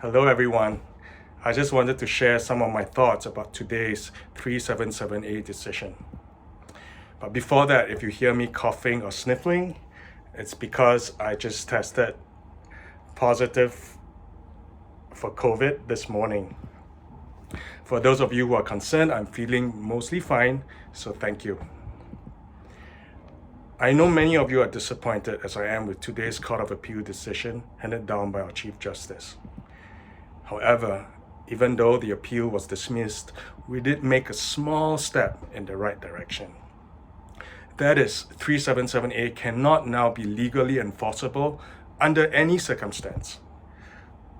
Hello everyone. I just wanted to share some of my thoughts about today's 377A decision. But before that, if you hear me coughing or sniffling, it's because I just tested positive for COVID this morning. For those of you who are concerned, I'm feeling mostly fine, so thank you. I know many of you are disappointed as I am with today's Court of Appeal decision handed down by our Chief Justice. However, even though the appeal was dismissed, we did make a small step in the right direction. That is, 377A cannot now be legally enforceable under any circumstance.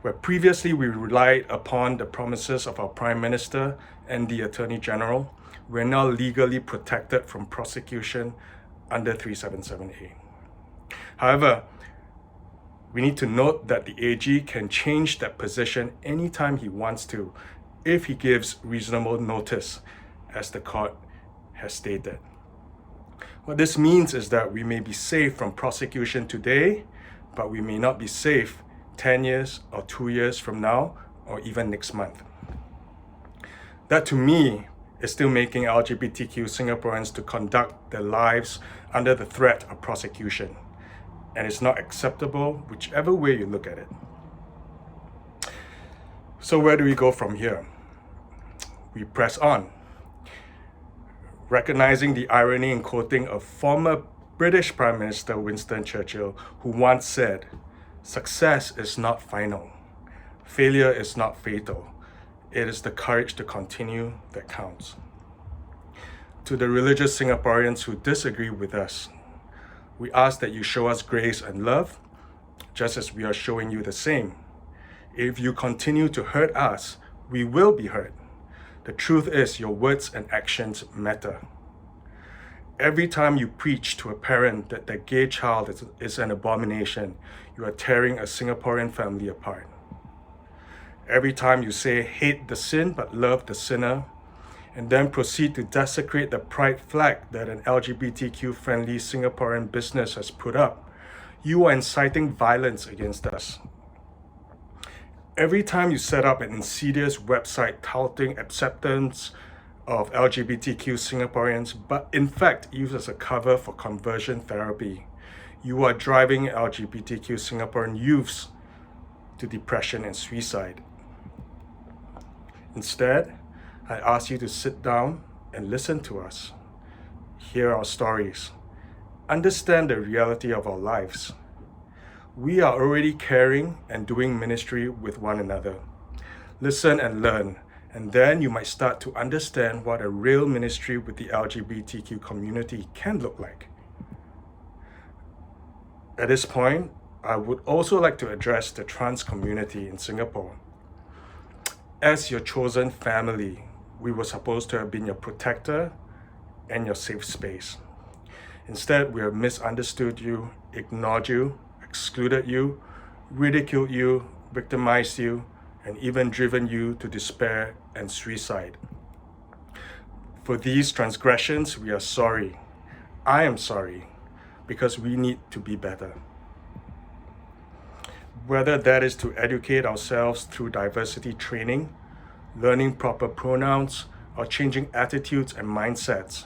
Where previously we relied upon the promises of our Prime Minister and the Attorney General, we're now legally protected from prosecution under 377A. However, we need to note that the AG can change that position anytime he wants to, if he gives reasonable notice, as the court has stated. What this means is that we may be safe from prosecution today, but we may not be safe 10 years or 2 years from now, or even next month. That to me is still making LGBTQ Singaporeans to conduct their lives under the threat of prosecution. And it's not acceptable whichever way you look at it. So where do we go from here? We press on. Recognizing the irony in quoting a former British Prime Minister Winston Churchill, who once said, "Success is not final. Failure is not fatal. It is the courage to continue that counts." To the religious Singaporeans who disagree with us, we ask that you show us grace and love, just as we are showing you the same. If you continue to hurt us, we will be hurt. The truth is, your words and actions matter. Every time you preach to a parent that their gay child is an abomination, you are tearing a Singaporean family apart. Every time you say, hate the sin but love the sinner, and then proceed to desecrate the pride flag that an LGBTQ-friendly Singaporean business has put up, you are inciting violence against us. Every time you set up an insidious website touting acceptance of LGBTQ Singaporeans, but in fact used as a cover for conversion therapy, you are driving LGBTQ Singaporean youths to depression and suicide. Instead, I ask you to sit down and listen to us, hear our stories, understand the reality of our lives. We are already caring and doing ministry with one another. Listen and learn, and then you might start to understand what a real ministry with the LGBTQ community can look like. At this point, I would also like to address the trans community in Singapore. As your chosen family, we were supposed to have been your protector and your safe space. Instead, we have misunderstood you, ignored you, excluded you, ridiculed you, victimized you, and even driven you to despair and suicide. For these transgressions, we are sorry. I am sorry, because we need to be better. Whether that is to educate ourselves through diversity training, learning proper pronouns, or changing attitudes and mindsets,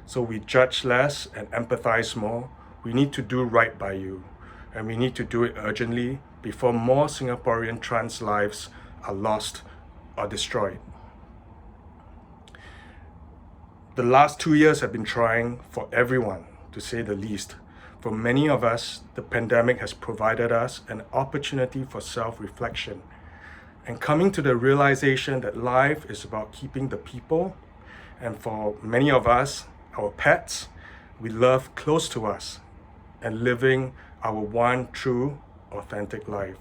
so we judge less and empathize more, we need to do right by you, and we need to do it urgently before more Singaporean trans lives are lost or destroyed. The last 2 years have been trying for everyone, to say the least. For many of us, the pandemic has provided us an opportunity for self-reflection and coming to the realization that life is about keeping the people, and for many of us, our pets, we love close to us, and living our one true, authentic life.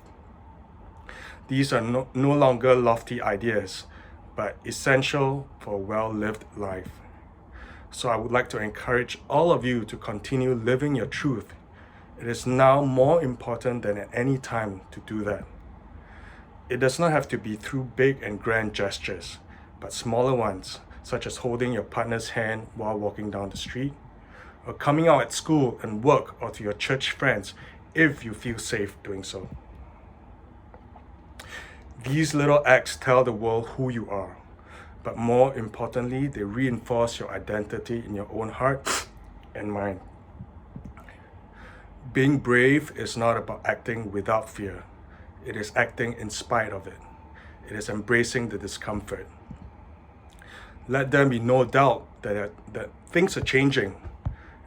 These are no longer lofty ideas, but essential for a well-lived life. So I would like to encourage all of you to continue living your truth. It is now more important than at any time to do that. It does not have to be through big and grand gestures, but smaller ones, such as holding your partner's hand while walking down the street, or coming out at school and work or to your church friends if you feel safe doing so. These little acts tell the world who you are, but more importantly, they reinforce your identity in your own heart and mind. Being brave is not about acting without fear. It is acting in spite of it. It is embracing the discomfort. Let there be no doubt that things are changing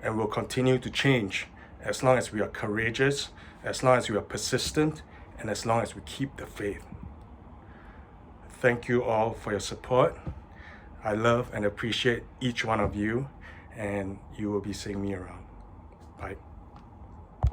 and will continue to change as long as we are courageous, as long as we are persistent, and as long as we keep the faith. Thank you all for your support. I love and appreciate each one of you, and you will be seeing me around. Bye.